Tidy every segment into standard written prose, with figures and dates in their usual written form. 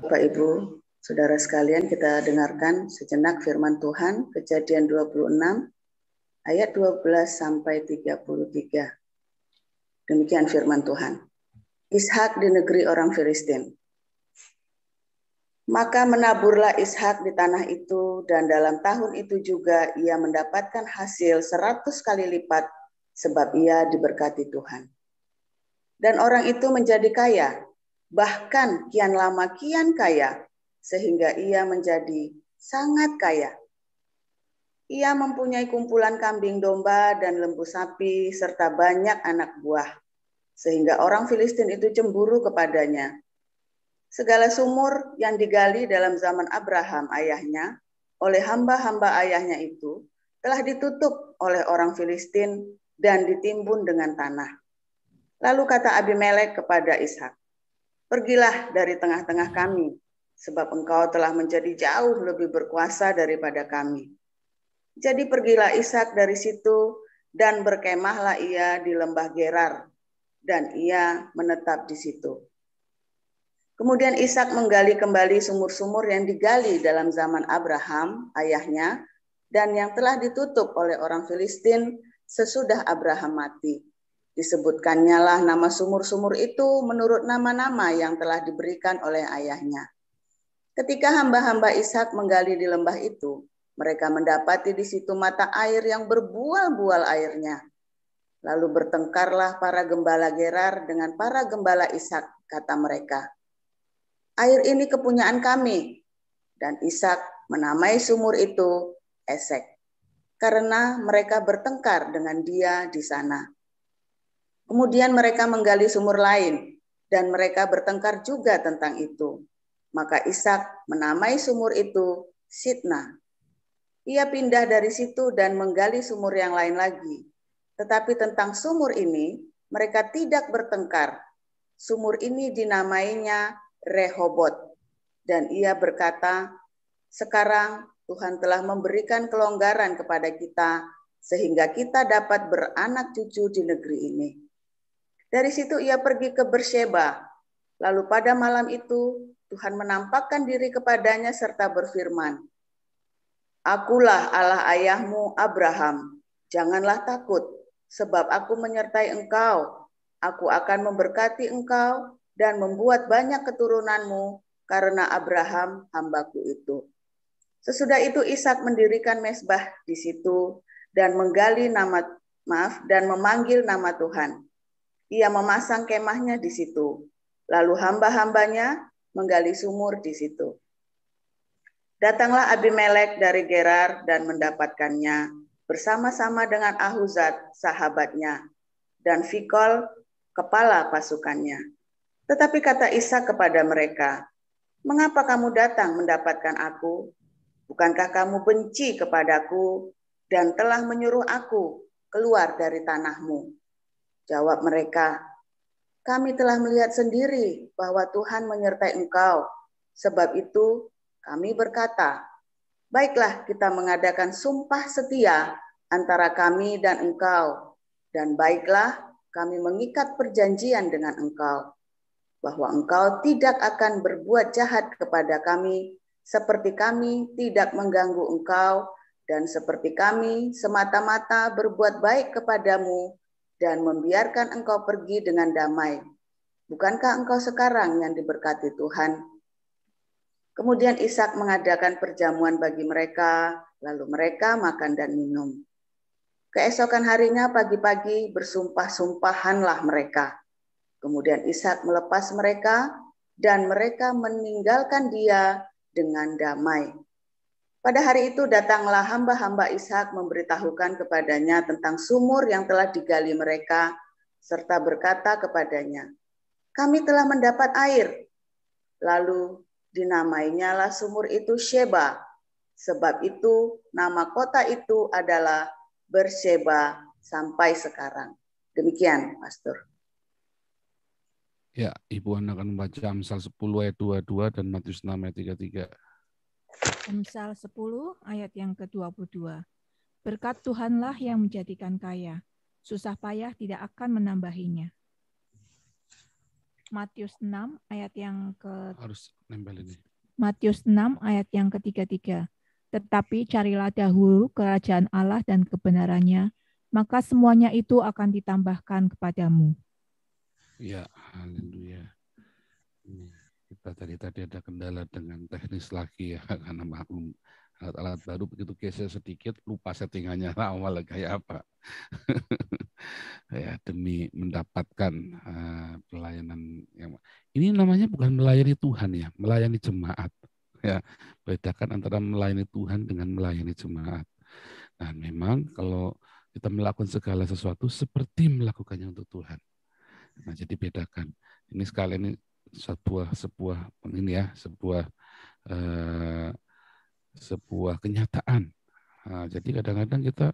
Bapak Ibu, Saudara sekalian, kita dengarkan sejenak firman Tuhan, Kejadian 26 ayat 12 sampai 33. Demikian firman Tuhan. Ishak di negeri orang Filistin. Maka menaburlah Ishak di tanah itu, dan dalam tahun itu juga ia mendapatkan hasil 100 kali lipat, sebab ia diberkati Tuhan. Dan orang itu menjadi kaya, bahkan kian lama kian kaya, sehingga ia menjadi sangat kaya. Ia mempunyai kumpulan kambing domba dan lembu sapi, serta banyak anak buah, sehingga orang Filistin itu cemburu kepadanya. Segala sumur yang digali dalam zaman Abraham ayahnya, oleh hamba-hamba ayahnya itu, telah ditutup oleh orang Filistin dan ditimbun dengan tanah. Lalu kata Abimelek kepada Ishak, "Pergilah dari tengah-tengah kami, sebab engkau telah menjadi jauh lebih berkuasa daripada kami." Jadi pergilah Ishak dari situ, dan berkemahlah ia di lembah Gerar, dan ia menetap di situ. Kemudian Ishak menggali kembali sumur-sumur yang digali dalam zaman Abraham, ayahnya, dan yang telah ditutup oleh orang Filistin sesudah Abraham mati. Disebutkannya lah nama sumur-sumur itu menurut nama-nama yang telah diberikan oleh ayahnya. Ketika hamba-hamba Ishak menggali di lembah itu, mereka mendapati di situ mata air yang berbual-bual airnya. Lalu bertengkarlah para gembala Gerar dengan para gembala Ishak, kata mereka, "Air ini kepunyaan kami." Dan Ishak menamai sumur itu Esek, karena mereka bertengkar dengan dia di sana. Kemudian mereka menggali sumur lain, dan mereka bertengkar juga tentang itu. Maka Ishak menamai sumur itu Sitna. Ia pindah dari situ dan menggali sumur yang lain lagi. Tetapi tentang sumur ini, mereka tidak bertengkar. Sumur ini dinamainya Rehobot. Dan ia berkata, "Sekarang Tuhan telah memberikan kelonggaran kepada kita, sehingga kita dapat beranak cucu di negeri ini." Dari situ ia pergi ke Berseba. Lalu pada malam itu, Tuhan menampakkan diri kepadanya serta berfirman, "Akulah Allah ayahmu Abraham, janganlah takut, sebab aku menyertai engkau. Aku akan memberkati engkau dan membuat banyak keturunanmu karena Abraham hambaku itu." Sesudah itu Ishak mendirikan mezbah di situ dan memanggil nama Tuhan. Ia memasang kemahnya di situ. Lalu hamba-hambanya menggali sumur di situ. Datanglah Abimelek dari Gerar dan mendapatkannya bersama-sama dengan Ahuzat sahabatnya dan Fikol kepala pasukannya. Tetapi kata Ishak kepada mereka, "Mengapa kamu datang mendapatkan aku? Bukankah kamu benci kepadaku dan telah menyuruh aku keluar dari tanahmu?" Jawab mereka, "Kami telah melihat sendiri bahwa Tuhan menyertai engkau. Sebab itu kami berkata, baiklah kita mengadakan sumpah setia antara kami dan engkau. Dan baiklah kami mengikat perjanjian dengan engkau, bahwa engkau tidak akan berbuat jahat kepada kami, seperti kami tidak mengganggu engkau, dan seperti kami semata-mata berbuat baik kepadamu, dan membiarkan engkau pergi dengan damai. Bukankah engkau sekarang yang diberkati Tuhan?" Kemudian Ishak mengadakan perjamuan bagi mereka, lalu mereka makan dan minum. Keesokan harinya pagi-pagi bersumpah-sumpahanlah mereka. Kemudian Ishak melepas mereka, dan mereka meninggalkan dia dengan damai. Pada hari itu datanglah hamba-hamba Ishak memberitahukan kepadanya tentang sumur yang telah digali mereka, serta berkata kepadanya, "Kami telah mendapat air." Lalu dinamainyalah sumur itu Sheba. Sebab itu nama kota itu adalah Berseba sampai sekarang. Demikian, Pastor. Ya, Ibu Ana akan membaca Amsal 10 ayat 22 dan Matius 6 ayat 33. Amsal 10 ayat yang ke-22. Berkat Tuhanlah yang menjadikan kaya, susah payah tidak akan menambahinya. Matius 6 ayat yang ke Harus nempel ini. Matius 6 ayat yang ke-33. Tetapi carilah dahulu kerajaan Allah dan kebenarannya, maka semuanya itu akan ditambahkan kepadamu. Ya, haleluya. Kita tadi ada kendala dengan teknis lagi ya, karena maklum alat-alat baru begitu geser sedikit lupa settingannya awal kayak apa. Ya, demi mendapatkan pelayanan yang ini namanya bukan melayani Tuhan ya, melayani jemaat. Ya, bedakan antara melayani Tuhan dengan melayani jemaat. Nah, memang kalau kita melakukan segala sesuatu seperti melakukannya untuk Tuhan. Nah, jadi bedakan. Ini sekalian ini sebuah kenyataan. Nah, jadi kadang-kadang kita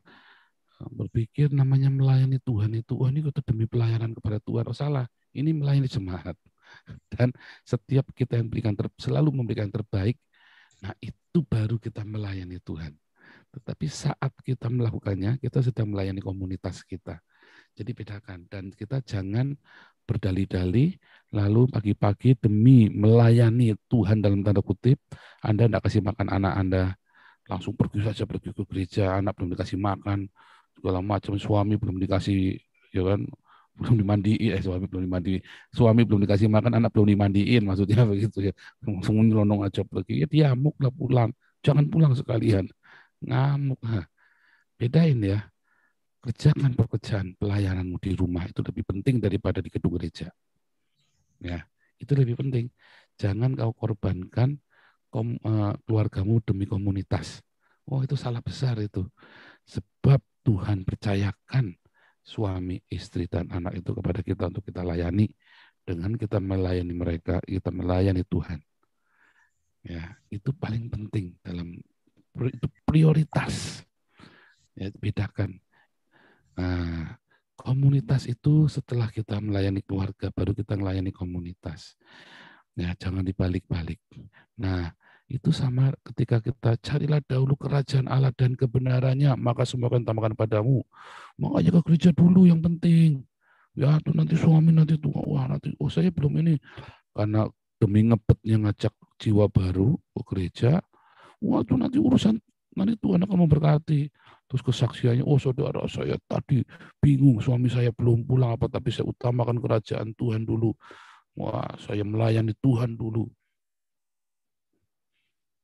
berpikir namanya melayani Tuhan itu, oh ini kita demi pelayanan kepada Tuhan. Oh salah, ini melayani jemaat. Dan setiap kita yang selalu memberikan terbaik, nah itu baru kita melayani Tuhan. Tetapi saat kita melakukannya, kita sedang melayani komunitas kita. Jadi bedakan. Dan kita jangan berdalih-dalih, lalu pagi-pagi demi melayani Tuhan dalam tanda kutip, Anda tidak kasih makan anak Anda, langsung pergi ke gereja, anak belum dikasih makan, segala macam, suami belum dikasih, ya kan, belum dimandiin, suami belum dikasih makan, anak belum dimandiin, maksudnya begitu ya, langsung nyelonong aja pergi, ya diamuk lah pulang, jangan pulang sekalian, ngamuk, bedain ya, kerjakan pekerjaan pelayananmu di rumah itu lebih penting daripada di gedung gereja, ya, itu lebih penting, jangan kau korbankan keluargamu demi komunitas, oh itu salah besar itu, sebab Tuhan percayakan suami, istri, dan anak itu kepada kita untuk kita layani. Dengan kita melayani mereka, kita melayani Tuhan. Ya, itu paling penting itu prioritas. Ya, bedakan. Nah, komunitas itu setelah kita melayani keluarga, baru kita melayani komunitas. Ya, jangan dibalik-balik. Nah, itu sama ketika kita carilah dahulu kerajaan Allah dan kebenarannya, maka semua akan tambahkan padamu. Makanya ke gereja dulu yang penting. Ya, tuh nanti suami nanti tuh, wah nanti, oh saya belum ini. Karena demi ngebetnya ngajak jiwa baru ke gereja, wah tuh nanti urusan, nanti Tuhan akan memberkati. Terus kesaksiannya, oh saudara saya tadi bingung, suami saya belum pulang apa, tapi saya utamakan kerajaan Tuhan dulu. Wah, saya melayani Tuhan dulu.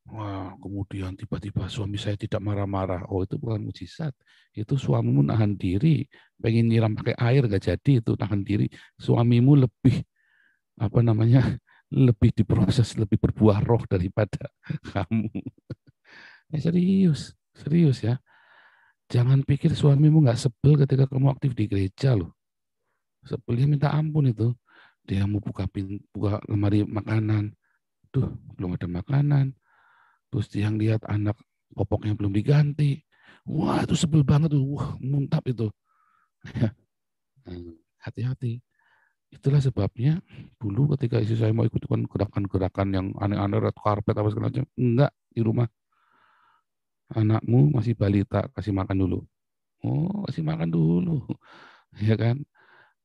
Wah, kemudian tiba-tiba suami saya tidak marah-marah. Oh, itu bukan mujizat. Itu suamimu nahan diri, pengen nyiram pakai air gak jadi, itu nahan diri. Suamimu lebih lebih diproses, lebih berbuah roh daripada kamu. Serius ya. Jangan pikir suamimu nggak sebel ketika kamu aktif di gereja loh. Sebelnya minta ampun itu. Dia mau buka lemari makanan. Duh, belum ada makanan. Terus dia lihat anak popoknya belum diganti. Wah, itu sebel banget tuh. Wah, muntap itu. Hati-hati. Itulah sebabnya dulu ketika istri saya mau ikutkan gerakan-gerakan yang aneh-aneh, red carpet apa segala macam, enggak, di rumah. Anakmu masih balita, kasih makan dulu. Oh, kasih makan dulu. Ya kan?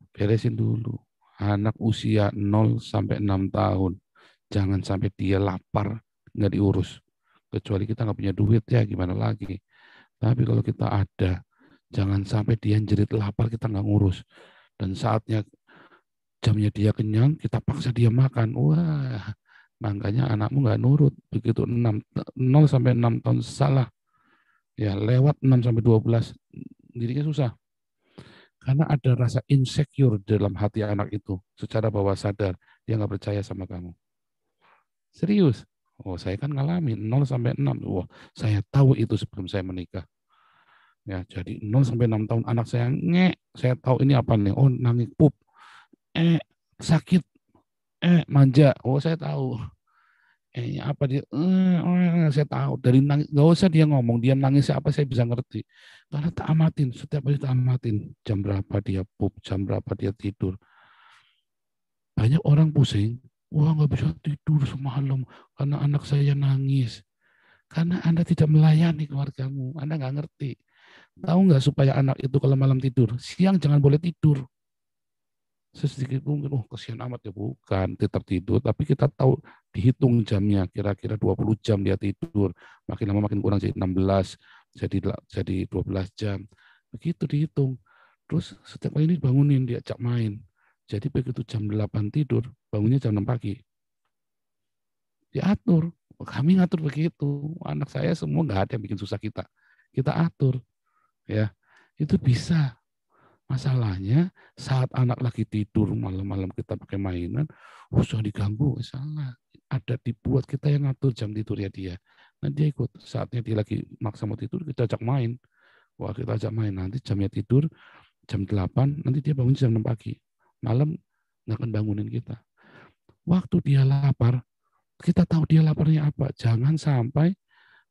Beresin dulu. Anak usia 0 sampai 6 tahun. Jangan sampai dia lapar, nggak diurus. Kecuali kita nggak punya duit ya, gimana lagi. Tapi kalau kita ada, jangan sampai dia jerit lapar, kita nggak ngurus. Dan saatnya jamnya dia kenyang, kita paksa dia makan. Wah, makanya anakmu nggak nurut. Begitu 0 sampai 6 tahun salah. Ya, lewat 6 sampai 12, dirinya susah. Karena ada rasa insecure dalam hati anak itu. Secara bawah sadar, dia nggak percaya sama kamu. Serius. Oh, saya kan ngalamin 0 sampai 6. Wah, saya tahu itu sebelum saya menikah. Ya, jadi 0 sampai 6 tahun anak saya ngek. Saya tahu ini apa nih. Oh, nangis pup. Sakit. Manja. Oh, saya tahu. Apa dia? Saya tahu. Dari nangis, nggak usah dia ngomong. Dia nangis apa saya bisa ngerti. Karena tak amatin. Setiap hari tak amatin. Jam berapa dia pup. Jam berapa dia tidur. Banyak orang pusing. Wah, nggak bisa tidur semalam karena anak saya nangis. Karena Anda tidak melayani keluargamu. Anda nggak ngerti. Tahu nggak supaya anak itu kalau malam tidur, siang jangan boleh tidur. Sesedikit mungkin, kesian amat ya, bukan, dia tertidur, tapi kita tahu dihitung jamnya, kira-kira 20 jam dia tidur, makin lama makin kurang jadi 16, jadi 12 jam, begitu dihitung. Terus setiap kali ini bangunin, diajak main. Jadi begitu jam 8 tidur, bangunnya jam 6 pagi. Diatur, kami ngatur begitu. Anak saya semua nggak ada yang bikin susah kita. Kita atur, ya, itu bisa. Masalahnya saat anak lagi tidur malam-malam kita pakai mainan, usah diganggu, salah. Ada dibuat kita yang ngatur jam tidurnya dia. Nah dia ikut, saatnya dia lagi maksa mau tidur, kita ajak main. Wah kita ajak main, nanti jamnya tidur jam 8, nanti dia bangun jam 6 pagi. Malam nggak akan bangunin kita. Waktu dia lapar, kita tahu dia laparnya apa. Jangan sampai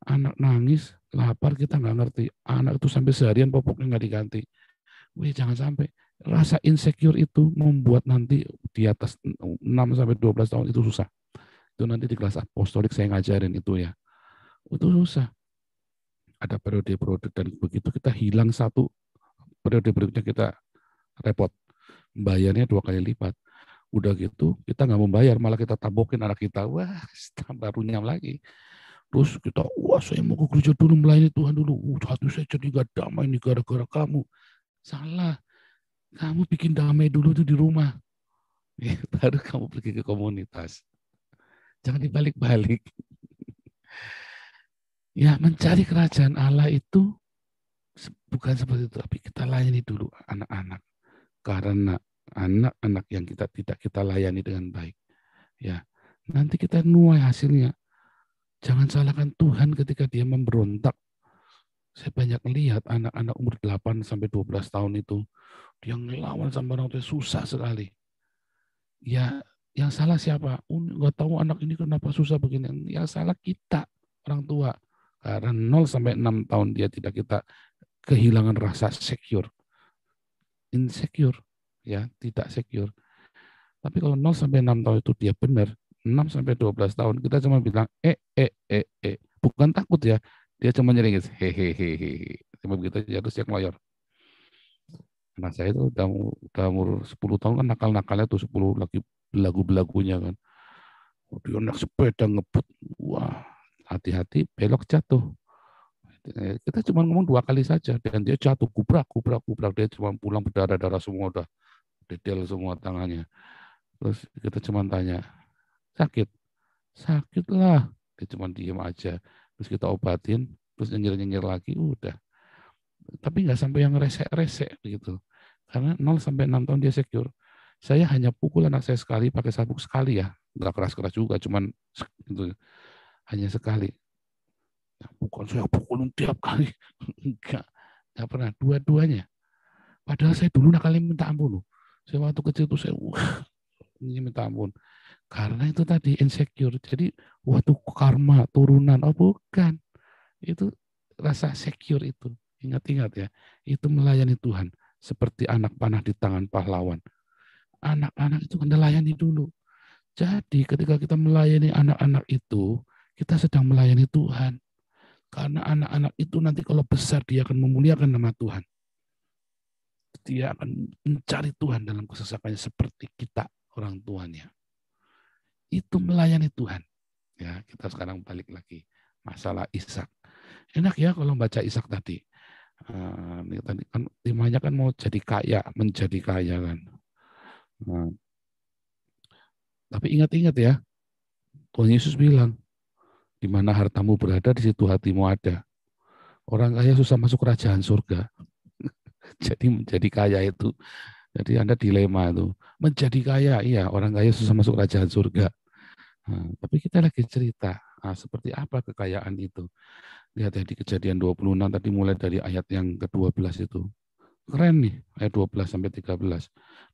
anak nangis, lapar, kita nggak ngerti. Anak itu sampai seharian popoknya nggak diganti. Wih, jangan sampai. Rasa insecure itu membuat nanti di atas 6-12 tahun itu susah. Itu nanti di kelas apostolik saya ngajarin itu ya. Itu susah. Ada periode-periode dan begitu kita hilang satu, periode berikutnya kita repot. Bayarnya 2 kali lipat. Udah gitu, kita nggak membayar, malah kita tabokin anak kita. Wah, tambah runyam lagi. Terus kita, saya mau ke gereja dulu, melayani Tuhan dulu. Hati saya jadi gak damai nih gara-gara kamu. Salah. Kamu bikin damai dulu tuh di rumah. Baru kamu pergi ke komunitas. Jangan dibalik-balik. Ya, mencari kerajaan Allah itu bukan seperti itu. Tapi kita layani dulu anak-anak. Karena anak-anak yang tidak kita layani dengan baik. Ya, nanti kita nuai hasilnya. Jangan salahkan Tuhan ketika dia memberontak. Saya banyak melihat anak-anak umur 8-12 tahun itu, dia ngelawan sama orang tua susah sekali. Ya, yang salah siapa? Nggak tahu anak ini kenapa susah begini. Yang salah kita, orang tua. Karena 0-6 tahun dia tidak kita kehilangan rasa secure. Insecure, ya, tidak secure. Tapi kalau 0-6 tahun itu dia benar, 6-12 tahun kita cuma bilang bukan takut ya. Dia cuma nyeringis, hehehe. Cuma begitu aja, terus dia ngeloyor. Anak saya itu udah umur 10 tahun kan nakal-nakalnya tuh 10 lagi belagu-belagunya kan. Dia naik sepeda ngebut. Wah, hati-hati belok jatuh. Kita cuma ngomong 2 kali saja dan dia jatuh gubrak. Dia cuma pulang berdarah-darah semua, udah dedel semua tangannya. Terus kita cuma tanya, sakit? Sakit lah. Dia cuma diem aja. Terus kita obatin, terus nyengir-nyengir lagi, udah. Tapi nggak sampai yang resek-resek begitu. Karena 0-6 tahun dia secure. Saya hanya pukul anak saya sekali, pakai sabuk sekali ya. Nggak keras-keras juga, cuman itu hanya sekali. Ya, bukan saya pukulin tiap kali. Enggak pernah. Dua-duanya. Padahal saya dulu nakalnya minta ampun loh. Saya waktu kecil tuh saya ini minta ampun. Karena itu tadi insecure. Jadi waktu karma turunan, bukan. Itu rasa secure itu. Ingat-ingat ya. Itu melayani Tuhan. Seperti anak panah di tangan pahlawan. Anak-anak itu Anda layani dulu. Jadi ketika kita melayani anak-anak itu, kita sedang melayani Tuhan. Karena anak-anak itu nanti kalau besar dia akan memuliakan nama Tuhan. Dia akan mencari Tuhan dalam kesesakannya seperti kita orang tuanya. Itu melayani Tuhan. Ya, kita sekarang balik lagi masalah Ishak. Enak ya kalau baca Ishak tadi. Ini tadi kan temanya kan mau jadi kaya, menjadi kaya kan. Tapi ingat-ingat ya, Tuhan Yesus bilang, di mana hartamu berada, di situ hatimu ada. Orang kaya susah masuk kerajaan surga. Jadi menjadi kaya itu, jadi Anda dilema itu. Menjadi kaya, iya, orang kaya susah masuk kerajaan surga. Tapi kita lagi cerita, seperti apa kekayaan itu. Lihat ya di Kejadian 26 tadi mulai dari ayat yang ke-12 itu. Keren nih, ayat 12-13.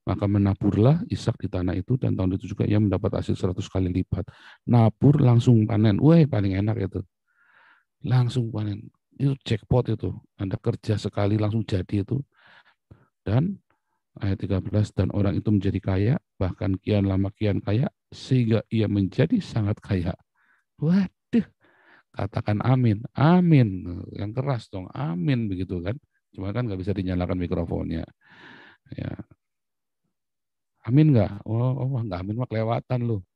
Maka menaburlah Ishak di tanah itu dan tahun itu juga ia mendapat hasil 100 kali lipat. Nabur langsung panen. Wah, paling enak itu. Langsung panen. Itu jackpot itu. Anda kerja sekali langsung jadi itu. Dan ayat 13, dan orang itu menjadi kaya, bahkan kian lama kian kaya, sehingga ia menjadi sangat kaya. Waduh, katakan amin. Amin. Yang keras dong, amin begitu kan. Cuma kan nggak bisa dinyalakan mikrofonnya. Ya. Amin nggak? Oh, nggak amin mah kelewatan loh.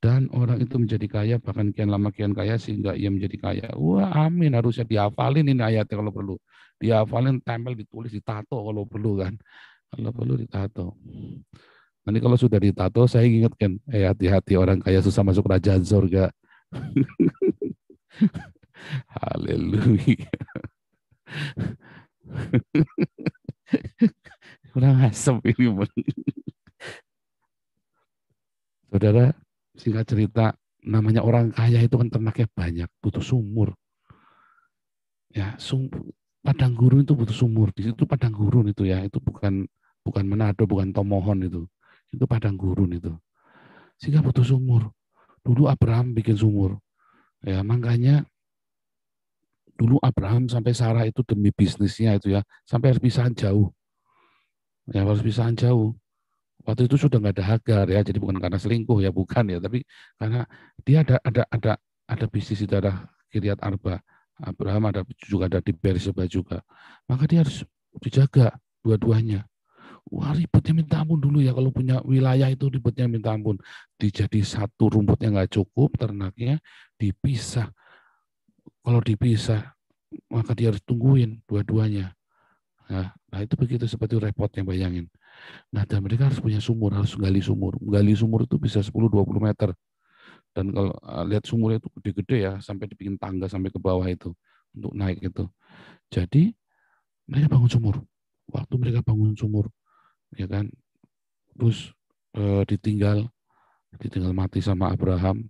Dan orang itu menjadi kaya, bahkan kian lama kian kaya sehingga ia menjadi kaya. Wah, amin, harusnya dihafalin ini ayatnya kalau perlu. Dihafalin, tempel, ditulis, ditato kalau perlu kan. Kalau perlu ditato. Nanti kalau sudah ditato, saya ingatkan, hati-hati orang kaya susah masuk kerajaan surga. Haleluya. Kurang asem ini. Saudara, singkat cerita, namanya orang kaya itu kan ternaknya banyak, butuh sumur. Ya, padang gurun itu butuh sumur. Di situ padang gurun itu ya, itu bukan Manado, bukan Tomohon itu. Itu padang gurun itu. Sehingga butuh sumur. Dulu Abraham bikin sumur. Ya, makanya dulu Abraham sampai Sarah itu demi bisnisnya itu ya, sampai harus pisahan jauh. Ya, harus pisahan jauh. Waktu itu sudah nggak ada Hagar ya, jadi bukan karena selingkuh ya, bukan ya, tapi karena dia ada bisnis di daerah Kiryat Arba. Abraham juga ada di Beersheba juga. Maka dia harus dijaga dua-duanya. Wah, ribetnya minta ampun dulu ya, kalau punya wilayah itu ribetnya minta ampun. Dijadi satu rumputnya nggak cukup, ternaknya dipisah. Kalau dipisah, maka dia harus tungguin dua-duanya. Nah itu begitu, seperti repotnya, bayangin. Nah, dan mereka harus punya sumur, harus gali sumur. Gali sumur itu bisa 10-20 meter. Dan kalau lihat sumurnya itu gede-gede ya, sampai dibikin tangga sampai ke bawah itu, untuk naik itu. Jadi, mereka bangun sumur. Waktu mereka bangun sumur, ya kan, terus ditinggal mati sama Abraham,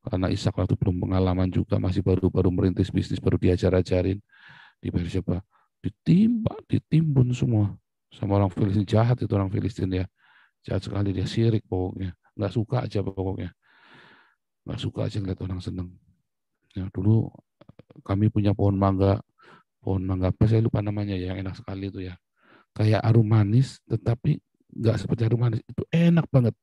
karena Ishak waktu belum pengalaman juga, masih baru merintis bisnis, baru diajar-ajarin di Beersheba. Ditimbun semua sama orang Filistin. Jahat itu orang Filistin ya, jahat sekali, dia syirik pokoknya, nggak suka aja pokoknya, nggak suka aja ngeliat orang seneng. Ya, dulu kami punya pohon mangga apa saya lupa namanya ya, yang enak sekali itu ya, kayak arum manis tetapi nggak seperti arum manis, itu enak banget.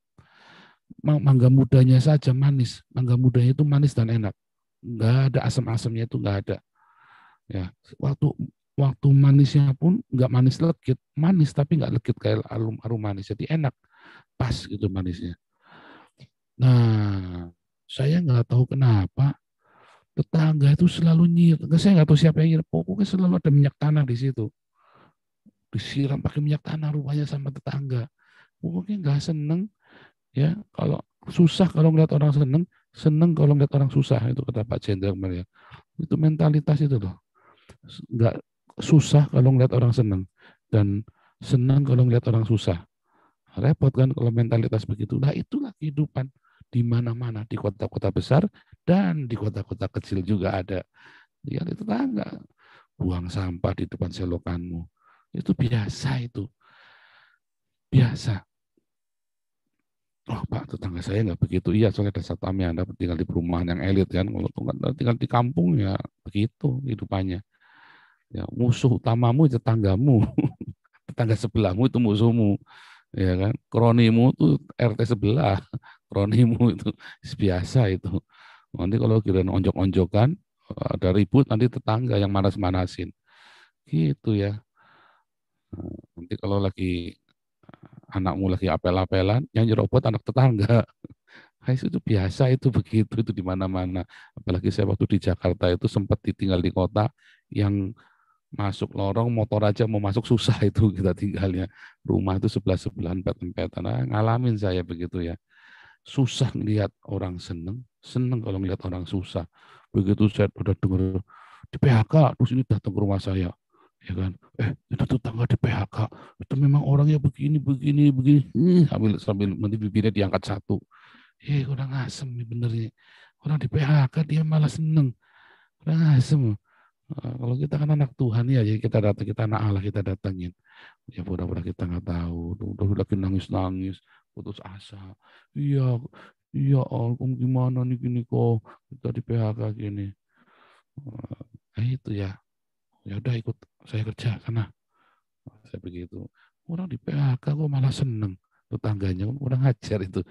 Mangga mudanya saja manis, mangga mudanya itu manis dan enak, nggak ada asam-asamnya, itu nggak ada ya. Waktu manisnya pun nggak manis legit, manis tapi nggak legit kayak arum manis, jadi enak, pas gitu manisnya. Nah, saya nggak tahu kenapa tetangga itu selalu nyiram. Saya nggak tahu siapa yang nyiram, pokoknya selalu ada minyak tanah di situ. Disiram pakai minyak tanah rupanya sama tetangga. Pokoknya nggak seneng ya, kalau susah kalau ngeliat orang seneng, seneng kalau ngeliat orang susah, itu kata Pak Jenderal kemarin ya. Itu mentalitas itu loh. Nggak susah kalau ngeliat orang seneng, dan seneng kalau ngeliat orang susah. Repot kan kalau mentalitas begitu. Nah itulah kehidupan di mana-mana, di kota-kota besar dan di kota-kota kecil juga ada. Ya itu tetangga buang sampah di depan selokanmu, itu biasa, itu biasa. Oh Pak, tetangga saya nggak begitu. Iya, soalnya ada satpamnya, Anda tinggal di perumahan yang elit kan. Kalau tinggal di kampung ya begitu kehidupannya. Ya, musuh utamamu tetanggamu, tetangga sebelahmu itu musuhmu, ya kan. Kronimu itu RT sebelah, kronimu itu biasa itu. Nanti kalau kira onjok-onjokan, ada ribut, nanti tetangga yang manas-manasin. Gitu ya. Nanti kalau lagi anakmu lagi apel-apelan, yang nyerobot anak tetangga. Nah, itu biasa, itu begitu, itu di mana-mana. Apalagi saya waktu di Jakarta itu sempat ditinggal di kota yang masuk lorong motor aja mau masuk susah itu kita tinggalnya. Rumah itu sebelah-sebelahan, empet-empetan. Nah, ngalamin saya begitu ya. Susah ngelihat orang seneng, seneng kalau ngelihat orang susah. Begitu saya udah dengar di PHK, terus ini datang ke rumah saya, ya kan, itu tetangga di PHK, itu memang orangnya begini, sambil nanti bibirnya diangkat satu. Kurang asem nih benernya. Orang di PHK dia malah seneng, kurang asem. Kalau kita kan anak Tuhan ya, jadi kita datang, kita anak Allah, kita datangin. Ya pura-pura kita nggak tahu, udah lagi nangis-nangis, putus asa. Iya, iya, Om gimana nih gini kok kita di PHK gini. Itu ya, ya udah ikut saya kerja karena saya begitu. Orang di PHK kok malah seneng, tetangganya orang ajar itu.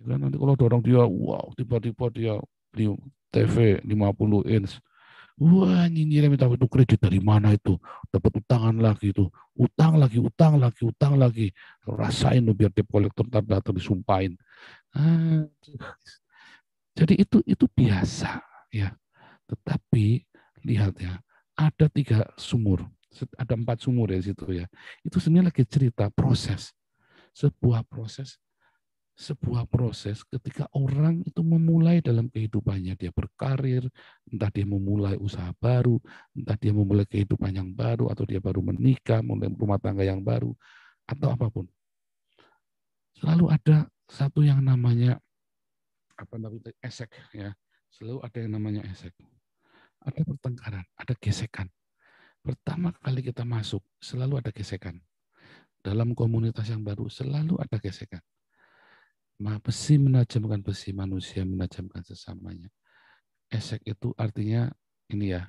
Kan nanti kalau dorong dia, wow, tiba-tiba dia beli TV 50 inch, Wah, nyinyirnya minta itu kredit dari mana itu? Dapat utangan lagi itu. Utang lagi, utang lagi, utang lagi. Rasain lo biar debt collector datang disumpahin. Ah, jadi itu biasa ya. Tetapi lihat ya, ada 3 sumur, ada 4 sumur ya situ ya. Itu sebenarnya lagi cerita proses, sebuah proses ketika orang itu memulai dalam kehidupannya, dia berkarir, entah dia memulai usaha baru, entah dia memulai kehidupan yang baru, atau dia baru menikah, mulai rumah tangga yang baru, atau apapun. Selalu ada satu yang namanya esek ya. Selalu ada yang namanya esek. Ada pertengkaran, ada gesekan. Pertama kali kita masuk, selalu ada gesekan. Dalam komunitas yang baru, selalu ada gesekan. Besi menajamkan besi, manusia menajamkan sesamanya. Esek itu artinya ini ya,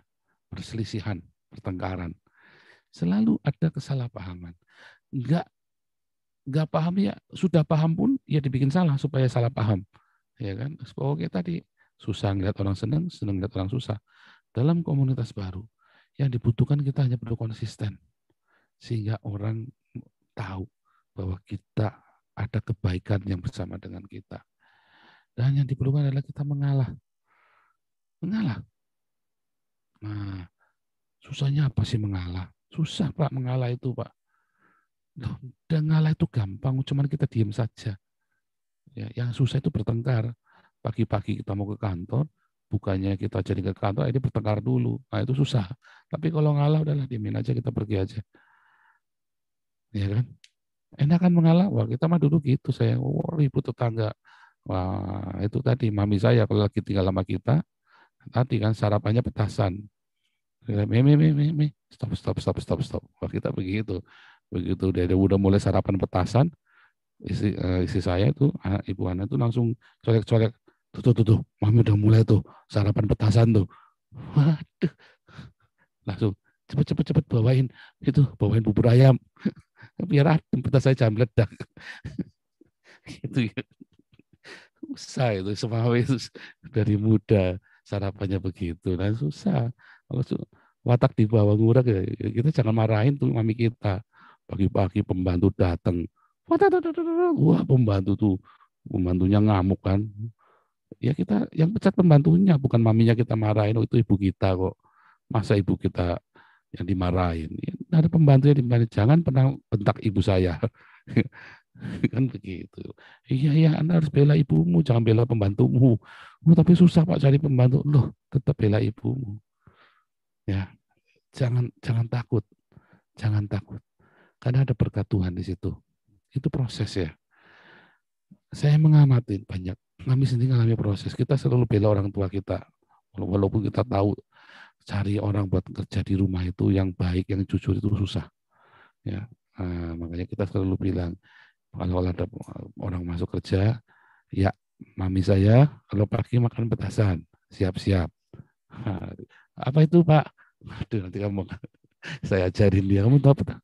perselisihan, pertengkaran. Selalu ada kesalahpahaman. Enggak paham ya, sudah paham pun ya dibikin salah supaya salah paham. Ya kan? Pokoknya tadi susah ngeliat orang senang ngeliat orang susah. Dalam komunitas baru, yang dibutuhkan kita hanya perlu konsisten. Sehingga orang tahu bahwa kita ada kebaikan yang bersama dengan kita. Dan yang diperlukan adalah kita mengalah. Mengalah. Nah, susahnya apa sih mengalah? Susah Pak mengalah itu Pak. Dan ngalah itu gampang, cuman kita diam saja. Ya, yang susah itu bertengkar. Pagi-pagi kita mau ke kantor, bukannya kita jadi ke kantor, ini bertengkar dulu. Nah itu susah. Tapi kalau ngalah udahlah diamin aja, kita pergi aja. Ya kan? Enakan mengalah, wah kita mah dulu gitu saya, ribut tetangga. Wah itu tadi mami saya kalau lagi tinggal sama kita, tadi kan sarapannya petasan. Stop. Wah kita begitu. Begitu dia udah mulai sarapan petasan, istri saya itu, ibu Ana itu langsung colek-colek, tuh, mami udah mulai tuh sarapan petasan tuh. Waduh, langsung cepet bawain bubur ayam. Biar adem, petas saya jangan meledak. Gitu ya. Susah itu, semua itu dari muda sarapannya begitu. Nah susah. Kalau watak di bawah ngurek ya, kita jangan marahin tuh mami kita. Pagi-pagi pembantu datang. Wah pembantunya ngamuk kan. Ya kita yang pecat pembantunya, bukan maminya kita marahin. Oh itu ibu kita kok. Masa ibu kita yang dimarahin? Ya, ada pembantu yang dimarahin. Jangan pernah bentak ibu saya. Kan begitu. Iya, Anda harus bela ibumu, jangan bela pembantumu. Oh, tapi susah Pak cari pembantu. Loh, tetap bela ibumu. Ya, jangan takut. Jangan takut. Karena ada berkat Tuhan di situ. Itu proses ya. Saya mengamati banyak. Kami sendiri mengalami proses. Kita selalu bela orang tua kita. Walaupun kita tahu cari orang buat kerja di rumah itu yang baik, yang jujur itu susah. Ya, makanya kita selalu bilang, kalau ada orang masuk kerja, ya mami saya kalau pagi makan petasan, siap-siap. Apa itu Pak? Aduh nanti kamu, saya ajarin dia, kamu tahu apa?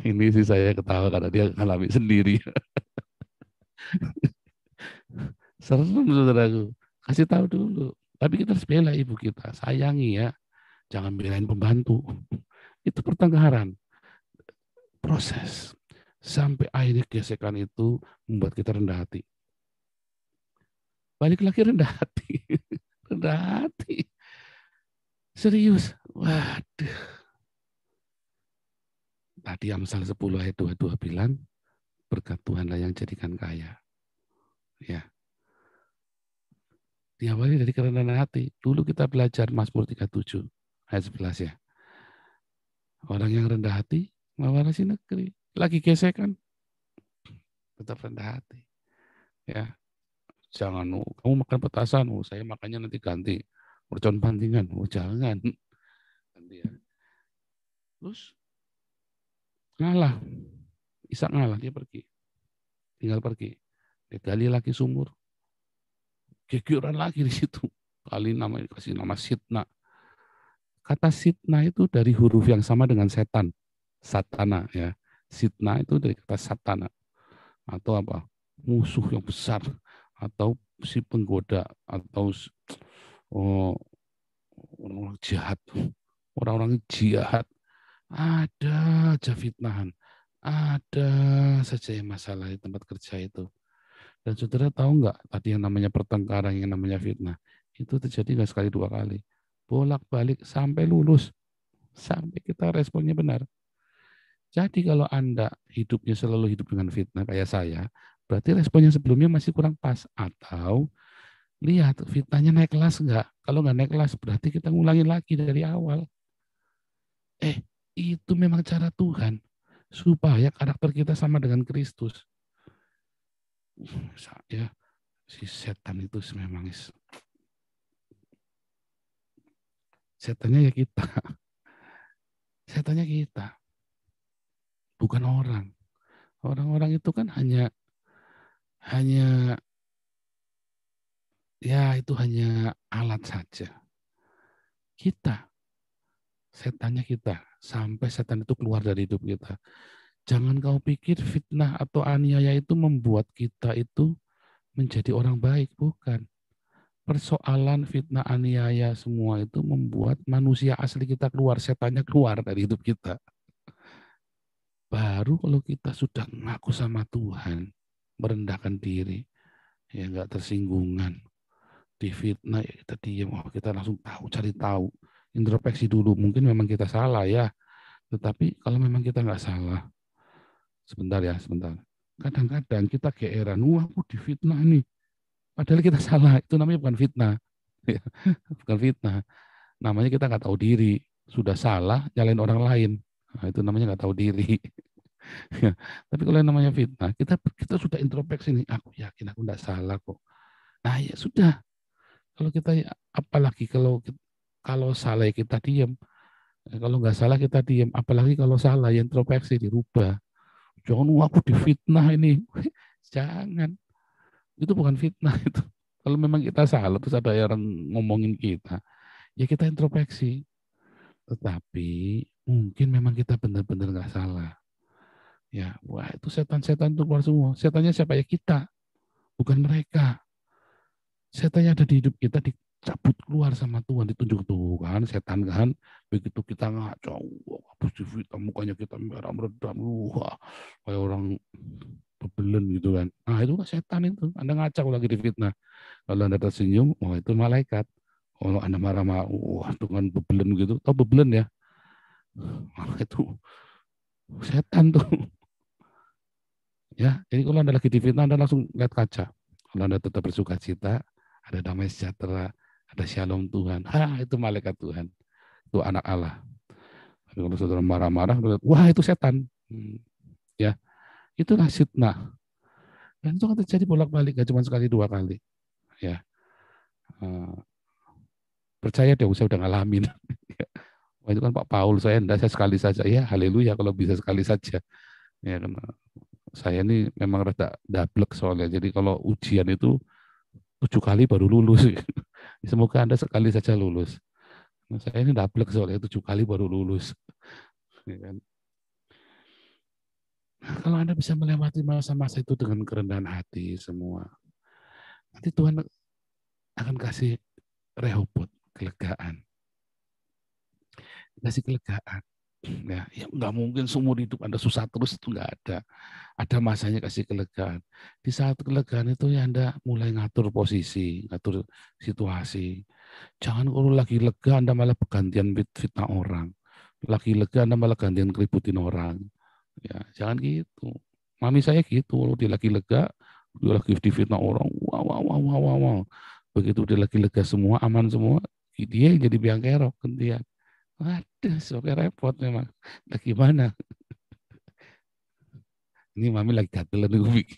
Ini sih saya ketawa karena dia ngalami sendiri. Serem saudaraku, kasih tahu dulu. Tapi kita harus bela ibu kita, sayangi ya. Jangan belain pembantu. Itu pertengkaran. Proses. Sampai akhirnya gesekan itu membuat kita rendah hati. Balik lagi rendah hati. Rendah hati. Serius. Waduh. Tadi Amsal 10 ayat 22 bilang, berkat Tuhanlah yang jadikan kaya. Ya. Diawali dari kerendahan hati. Dulu kita belajar Mazmur 37 ayat 11 ya. Orang yang rendah hati mewarisi negeri. Lagi gesekan, tetap rendah hati. Ya, jangan kamu makan petasan, saya makannya nanti ganti mercon pantingan. Jangan. Ganti ya. Terus ngalah. Ishak ngalah, dia pergi. Tinggal pergi. Dia gali lagi sumur. Gegeran lagi di situ. Kali namanya kasih nama Sitna. Kata Sitna itu dari huruf yang sama dengan setan. Satana ya. Sitna itu dari kata satana. Atau apa? Musuh yang besar. Atau si penggoda atau orang-orang jahat, orang-orang jahat, ada aja fitnahan, ada saja yang masalah di tempat kerja itu. Dan saudara tahu nggak tadi yang namanya pertengkaran, yang namanya fitnah, itu terjadi nggak sekali dua kali, bolak-balik sampai lulus, sampai kita responnya benar. Jadi kalau Anda hidupnya selalu hidup dengan fitnah kayak saya, berarti responnya sebelumnya masih kurang pas. Atau lihat fitnahnya naik kelas enggak. Kalau nggak naik kelas berarti kita ngulangin lagi dari awal. Itu memang cara Tuhan supaya karakter kita sama dengan Kristus. Ya, si setan itu memang setannya ya kita. Setannya kita. Bukan orang. Orang-orang itu kan hanya ya itu hanya alat saja. Kita, setannya kita, sampai setan itu keluar dari hidup kita. Jangan kau pikir fitnah atau aniaya itu membuat kita itu menjadi orang baik, bukan. Persoalan fitnah aniaya semua itu membuat manusia asli kita keluar, setannya keluar dari hidup kita. Baru kalau kita sudah ngaku sama Tuhan, merendahkan diri, ya nggak tersinggungan, difitnah ya kita diam, kita langsung cari tahu, introspeksi dulu, mungkin memang kita salah ya, tetapi kalau memang kita nggak salah, sebentar, kadang-kadang kita geeran, aku difitnah nih, padahal kita salah, itu namanya bukan fitnah, bukan fitnah, namanya kita nggak tahu diri, sudah salah nyalain orang lain, nah, itu namanya nggak tahu diri. Tapi kalau yang namanya fitnah, kita sudah introspeksi nih, aku yakin aku nggak salah kok. Nah ya sudah, kalau kita apalagi kalau salah kita diam, kalau nggak salah kita diam, apalagi kalau salah ya introspeksi dirubah. Jangan aku difitnah ini, jangan. Itu bukan fitnah itu. Kalau memang kita salah terus ada orang ngomongin kita, ya kita introspeksi. Tetapi mungkin memang kita benar-benar nggak salah. Ya, wah itu setan-setan itu keluar semua. Setannya siapa ya kita, bukan mereka. Setannya ada di hidup kita dicabut keluar sama Tuhan, ditunjuk tuh kan setan kan. Begitu kita ngaco, habis difitnah mukanya kita merah meredam, wah kayak orang bebelen gitu kan. Nah itu kan setan itu. Anda ngaco lagi difitnah. Kalau Anda tersenyum, wah itu malaikat. Kalau Anda marah-marah, wah itu kan bebelen gitu. Tahu bebelen ya? Wah, itu setan tuh. Ya, jadi kalau Anda lagi difitnah, Anda langsung lihat kaca. Kalau Anda tetap bersuka cita, ada damai sejahtera, ada shalom Tuhan. Itu malaikat Tuhan. Itu anak Allah. Tapi kalau saudara marah-marah, wah itu setan. Ya, itulah fitnah. Dan itu akan terjadi bolak-balik, gak cuma sekali dua kali. Ya, percaya deh, saya udah ngalamin. Wah, itu kan Pak Paul, saya sekali saja. Ya, haleluya kalau bisa sekali saja. Ya, karena saya ini memang rada dablek soalnya. Jadi kalau ujian itu 7 kali baru lulus. Semoga Anda sekali saja lulus. Nah, saya ini dablek soalnya 7 kali baru lulus. Ya kan? Nah, kalau Anda bisa melewati masa-masa itu dengan kerendahan hati semua, nanti Tuhan akan kasih Rehobot, kelegaan. Kasih kelegaan. Ya nggak mungkin seumur hidup Anda susah terus, itu nggak ada. Ada masanya kasih kelegaan. Di saat kelegaan itu ya Anda mulai ngatur posisi, ngatur situasi. Jangan kalau lagi lega Anda malah bergantian fitnah orang. Lagi lega Anda malah gantian keributin orang. Ya, jangan gitu. Mami saya gitu, kalau dia lagi lega, dia lagi difitnah orang, wow. Begitu dia lagi lega semua, aman semua, dia jadi biang kerok gantian. Waduh, sampai repot memang. Nah, gimana? Ini mami lagi gatel nih.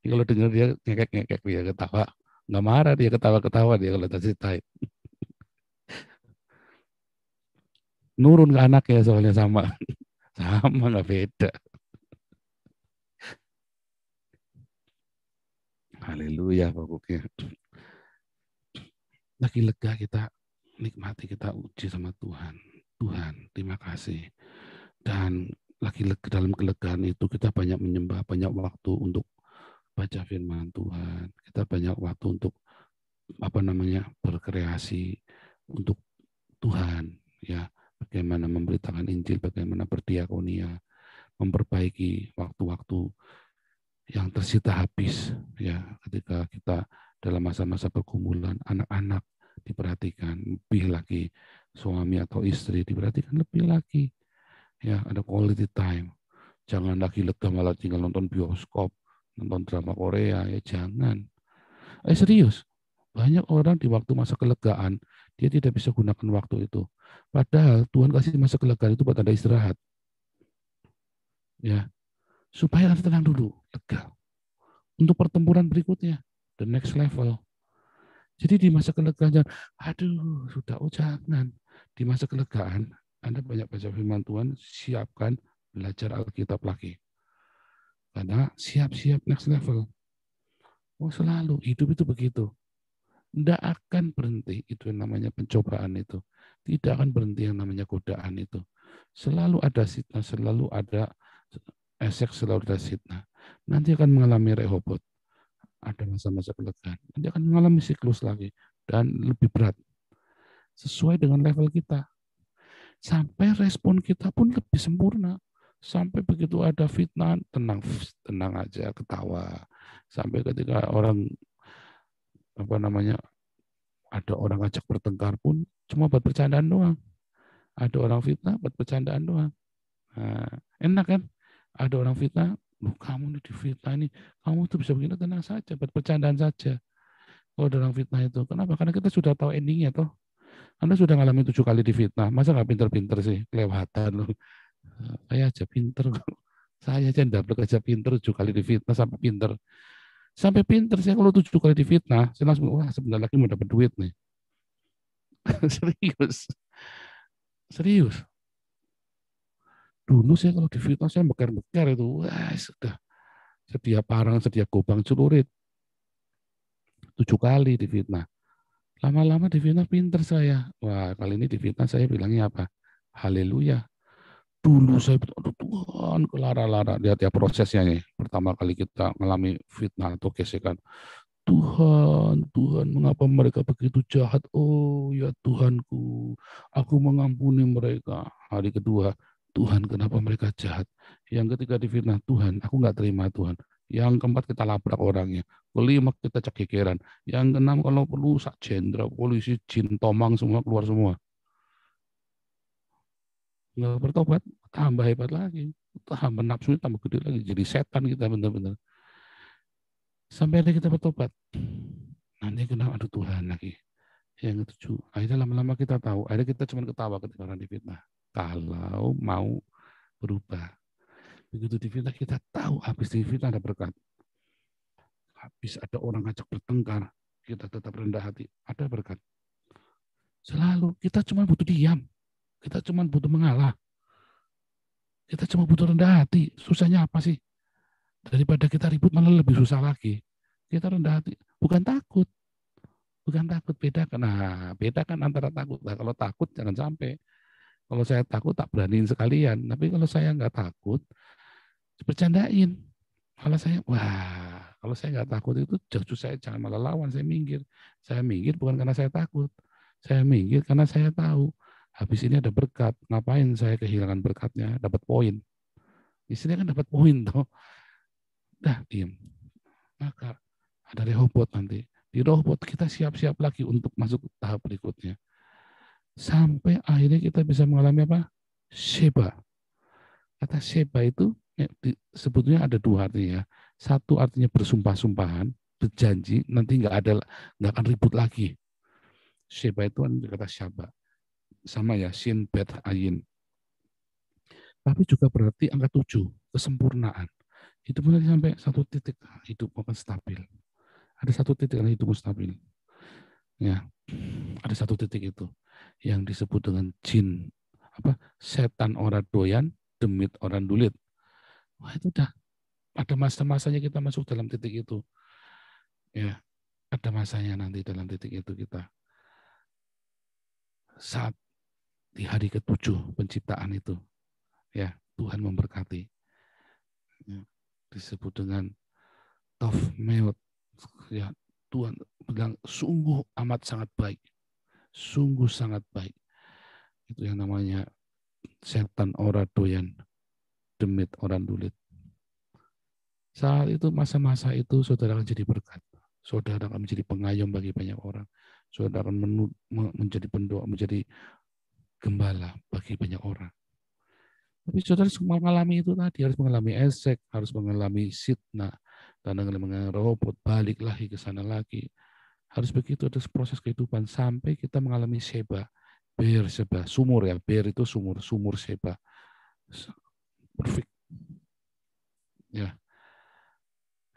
Kalau dengar dia ngekek dia ketawa, nggak marah dia ketawa dia kalau ceritain. Nurun ke anak ya soalnya sama nggak beda. Haleluya pokoknya. Lagi lega kita nikmati, kita uji sama Tuhan. Tuhan, terima kasih. Dan lagi dalam kelegaan itu kita banyak menyembah, banyak waktu untuk baca firman Tuhan. Kita banyak waktu untuk berkreasi untuk Tuhan, ya, bagaimana memberitakan Injil, bagaimana berdiakonia, memperbaiki waktu-waktu yang tersita habis, ya, ketika kita dalam masa-masa pergumulan, anak-anak diperhatikan lebih lagi, suami atau istri diperhatikan lebih lagi, ya, ada quality time. Jangan lagi lega malah tinggal nonton bioskop, nonton drama Korea, ya jangan. Serius, banyak orang di waktu masa kelegaan, dia tidak bisa gunakan waktu itu. Padahal Tuhan kasih masa kelegaan itu buat Anda istirahat. Ya, supaya Anda tenang dulu, lega. Untuk pertempuran berikutnya, the next level. Jadi di masa kelegaan, aduh, sudah, jangan. Di masa kelegaan, Anda banyak baca firman Tuhan, siapkan belajar Alkitab lagi. Karena siap-siap next level. Selalu, hidup itu begitu. Tidak akan berhenti, itu yang namanya pencobaan itu. Tidak akan berhenti yang namanya godaan itu. Selalu ada sitnah, selalu ada esek, selalu ada sitnah. Nanti akan mengalami Rehobot. Ada masa-masa kelegaan. Nanti akan mengalami siklus lagi. Dan lebih berat. Sesuai dengan level kita. Sampai respon kita pun lebih sempurna. Sampai begitu ada fitnah, tenang aja, ketawa. Sampai ketika orang ada orang ajak bertengkar pun cuma buat bercandaan doang. Ada orang fitnah buat bercandaan doang. Nah, enak kan? Ada orang fitnah, kamu nih difitnah ini, kamu tuh bisa begini, tenang saja, buat bercandaan saja. Kalau ada orang fitnah itu, kenapa? Karena kita sudah tahu endingnya toh. Anda sudah ngalamin 7 kali difitnah, masa nggak pinter-pinter sih? Kelewatan loh. Saya aja pinter. Saya aja ndablek aja pinter 7 kali difitnah sampai pinter. Sampai pinter saya kalau 7 kali difitnah, saya langsung, wah sebentar lagi mau dapat duit nih. Serius. Dulu saya kalau difitnah saya beker-beker itu, wah sudah sedia parang, sedia gobang celurit. 7 kali difitnah. Lama-lama difitnah pinter saya. Wah kali ini difitnah saya bilangnya apa? Haleluya. Dulu saya bilang, aduh Tuhan, kelara-lara. Lihat ya prosesnya nih. Pertama kali kita mengalami fitnah atau gesekan. Tuhan, Tuhan, mengapa mereka begitu jahat? Oh ya Tuhanku, aku mengampuni mereka. Hari kedua, Tuhan, kenapa mereka jahat? Yang ketiga difitnah, Tuhan, aku nggak terima Tuhan. Yang keempat kita labrak orangnya. Kelima kita cekikiran. Yang keenam kalau perlu sak jenderal, polisi, jin, tomang semua keluar semua. Nggak bertobat, tambah hebat lagi. Tambah nafsunya tambah gede lagi. Jadi setan kita benar-benar. Sampai ada kita bertobat. Nanti kena aduh Tuhan lagi. Yang ketujuh, akhirnya lama-lama kita tahu. Akhirnya kita cuma ketawa ketika orang difitnah. Kalau mau berubah. Begitu difitnah kita tahu habis difitnah ada berkat. Habis ada orang ngajak bertengkar, kita tetap rendah hati, ada berkat. Selalu kita cuma butuh diam. Kita cuma butuh mengalah. Kita cuma butuh rendah hati. Susahnya apa sih? Daripada kita ribut malah lebih susah lagi. Kita rendah hati. Bukan takut. Bukan takut. Bedakan. Nah, bedakan antara takut. Nah, kalau takut jangan sampai. Kalau saya takut tak beraniin sekalian. Tapi kalau saya nggak takut, bercandain. Kalau saya, kalau saya nggak takut itu justru saya jangan malah lawan. Saya minggir. Saya minggir bukan karena saya takut. Saya minggir karena saya tahu. Habis ini ada berkat. Ngapain saya kehilangan berkatnya? Dapat poin. Istrinya kan dapat poin toh. Dah diam. Maka ada Rehobot nanti. Di Rehobot kita siap-siap lagi untuk masuk ke tahap berikutnya. Sampai akhirnya kita bisa mengalami apa? Sheba. Kata Sheba itu sebetulnya ada 2 artinya. Satu artinya bersumpah-sumpahan, berjanji, nanti nggak akan ribut lagi. Sheba itu kan kata Syaba. Sama ya, Shin, Bet, Ayin. Tapi juga berarti angka 7, kesempurnaan. Itu mulai sampai 1 titik hidup akan stabil. Ada 1 titik yang hidupmu stabil. Ya, ada 1 titik itu yang disebut dengan jin, setan orang doyan, demit orang dulit. Wah itu udah ada masa-masanya kita masuk dalam titik itu. Ya, ada masanya nanti dalam titik itu kita. Saat di hari ke-7 penciptaan itu, ya Tuhan memberkati. Ya, disebut dengan Tov Meot, ya Tuhan bilang sungguh amat sangat baik. Sungguh sangat baik. Itu yang namanya setan ora doyan, demit orang dulit. Saat itu masa-masa itu saudara akan jadi berkat. Saudara akan menjadi pengayom bagi banyak orang. Saudara akan menjadi pendoa, menjadi gembala bagi banyak orang. Tapi saudara harus mengalami itu tadi, harus mengalami esek, harus mengalami sitna, dan mengalami robot, balik lagi ke sana lagi. Harus begitu, ada proses kehidupan sampai kita mengalami seba, ber seba, sumur ya, ber itu sumur, sumur seba. Perfect. Ya.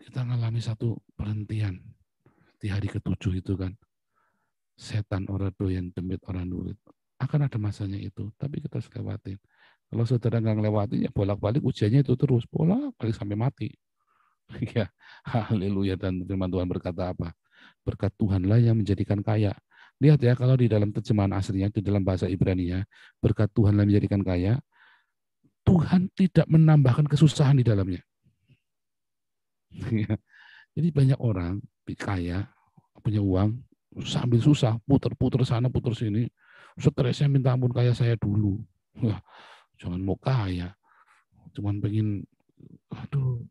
Kita mengalami satu perhentian di hari ke-7 itu kan. Setan orang doyan, demit orang nulit. Akan ada masanya itu, tapi kita harus lewatin. Kalau saudara nggak ngelewatin, ya bolak-balik ujiannya itu terus, bolak-balik sampai mati. Ya, haleluya. Dan firman Tuhan berkata apa? Berkat Tuhanlah yang menjadikan kaya. Lihat ya, kalau di dalam terjemahan aslinya, di dalam bahasa Ibrani-nya, berkat Tuhanlah menjadikan kaya, Tuhan tidak menambahkan kesusahan di dalamnya. Jadi banyak orang kaya, punya uang, sambil susah, puter-puter sana, puter sini, stresnya minta ampun kayak saya dulu. Wah, jangan mau kaya, cuman pengen, aduh,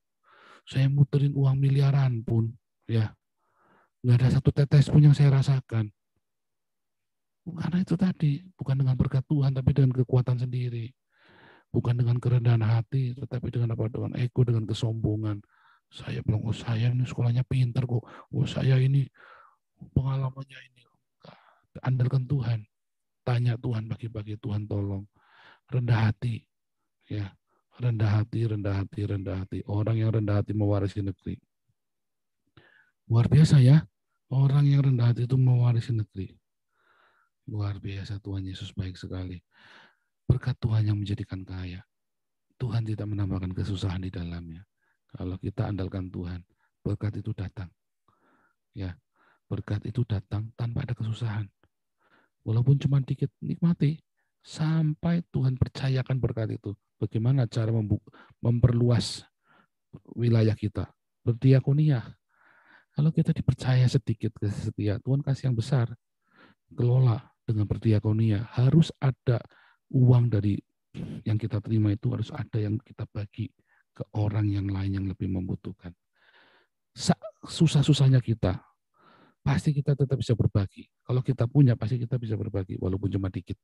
saya muterin uang miliaran pun, ya, nggak ada satu tetes pun yang saya rasakan. Karena itu tadi, bukan dengan berkat Tuhan, tapi dengan kekuatan sendiri. Bukan dengan kerendahan hati, tetapi dengan apa? Dengan ego, dengan kesombongan. Saya bilang, oh saya ini sekolahnya pintar kok. Oh saya ini pengalamannya ini. Andalkan Tuhan. Tanya Tuhan, bagi-bagi Tuhan tolong. Rendah hati. Ya, rendah hati, rendah hati, rendah hati. Orang yang rendah hati mewarisi negeri. Luar biasa ya. Orang yang rendah hati itu mewarisi negeri. Luar biasa, Tuhan Yesus baik sekali. Berkat Tuhan yang menjadikan kaya. Tuhan tidak menambahkan kesusahan di dalamnya. Kalau kita andalkan Tuhan, berkat itu datang. Ya, berkat itu datang tanpa ada kesusahan. Walaupun cuma dikit, nikmati. Sampai Tuhan percayakan berkat itu. Bagaimana cara memperluas wilayah kita. Berdiakonia. Kalau kita dipercaya sedikit kasih setia, Tuhan kasih yang besar. Kelola dengan berdiakonia. Harus ada uang dari yang kita terima itu, harus ada yang kita bagi ke orang yang lain yang lebih membutuhkan. Susah-susahnya kita, pasti kita tetap bisa berbagi. Kalau kita punya, pasti kita bisa berbagi, walaupun cuma dikit.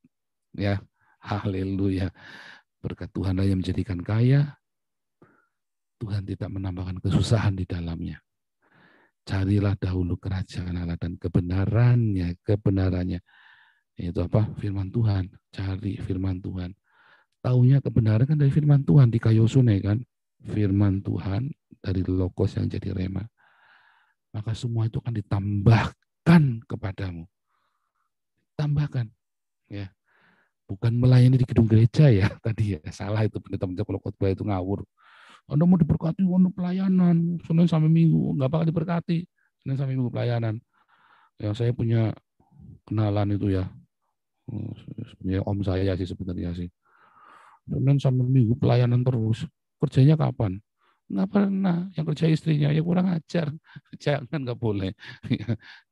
Ya, haleluya. Berkat Tuhanlah yang menjadikan kaya, Tuhan tidak menambahkan kesusahan di dalamnya. Carilah dahulu kerajaan Allah dan kebenarannya. Itu apa? Firman Tuhan. Cari firman Tuhan. Taunya kebenaran kan dari firman Tuhan di Kayosune kan. Firman Tuhan dari Logos yang jadi Rema. Maka semua itu akan ditambahkan kepadamu. Tambahkan. Ya. Bukan melayani di gedung gereja ya. Tadi ya salah itu pendeta-pendeta kalau khotbah itu ngawur. Anda mau diberkati, Anda pelayanan Senin sampai Minggu, nggak bakal diberkati Senin sampai Minggu pelayanan. Ya saya punya kenalan itu ya, sebenarnya om saya sih sebenarnya sih. Senin sampai Minggu pelayanan terus. Kerjanya kapan? Nggak pernah. Yang kerja istrinya ya kurang ajar. Jangan, nggak boleh.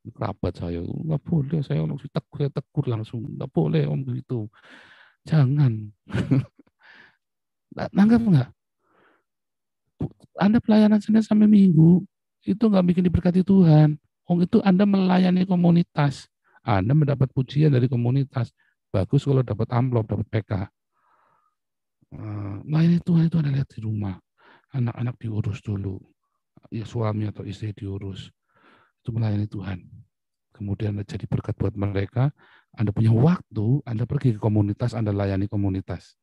Kerabat saya nggak boleh. Saya langsung tegur langsung, nggak boleh om begitu. Jangan. Nanggap nggak? Anda pelayanan Senin sampai Minggu, itu nggak bikin diberkati Tuhan. Itu Anda melayani komunitas. Anda mendapat pujian dari komunitas. Bagus kalau dapat amplop, dapat PK. Melayani Tuhan itu Anda lihat di rumah. Anak-anak diurus dulu. Ya, suami atau istri diurus. Itu melayani Tuhan. Kemudian Anda jadi berkat buat mereka. Anda punya waktu, Anda pergi ke komunitas, Anda layani komunitas.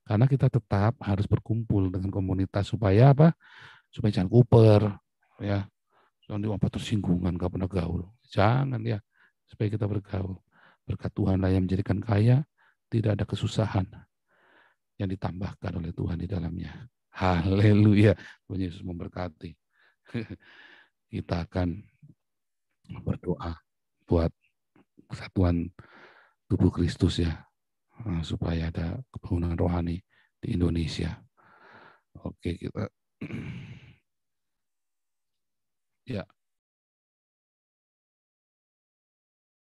Karena kita tetap harus berkumpul dengan komunitas supaya apa? Supaya jangan kuper, ya. Jangan apa tersinggungan, gak pernah gaul. Jangan ya, supaya kita bergaul. Berkat Tuhanlah yang menjadikan kaya, tidak ada kesusahan yang ditambahkan oleh Tuhan di dalamnya. Haleluya. Tuhan Yesus memberkati. Kita akan berdoa buat kesatuan tubuh Kristus ya. Supaya ada kebangunan rohani di Indonesia. Oke, kita ya